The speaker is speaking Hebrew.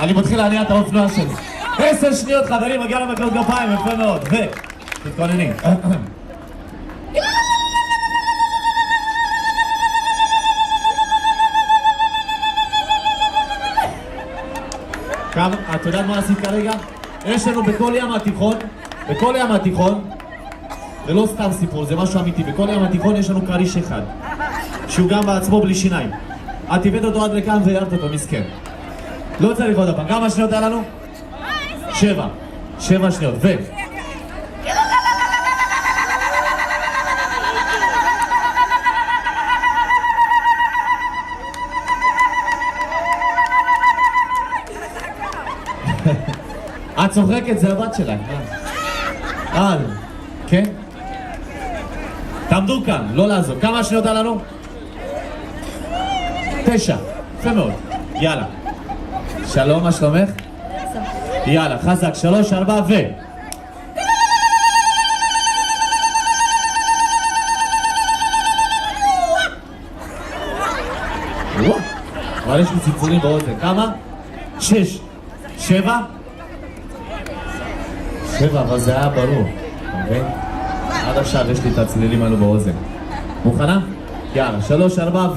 אני מתחיל להניע את האופנוע שלי. 10 שניות חברים, מגיע למקלות גפיים, יפה מאוד. תתכונני. את יודעת מה עשית כרגע? יש לנו בכל ים התיכון, זה לא סתם סיפור, זה משהו אמיתי, בכל ים התיכון יש לנו קריש אחד שהוא גם בעצמו בלי שיניים. את הבאת אותו עד לכאן והערת אותו, מסכן. לא צריך עוד הפעם, כמה שניות היה לנו? 7 שניות, את צוחקת, זה הבת שלך. כן? תעמדו כאן, לא לעזור. כמה שניות היה לנו? 9. יפה מאוד. יאללה. שלום, מה שלומך? יאללה, חזק. 3, 4 אבל יש לי ציפורים באוזן. כמה? 6, 7, אבל זה היה ברור, אוקיי? עד עכשיו יש לי את הצלילים האלו באוזן. מוכנה? יאללה, 3, 4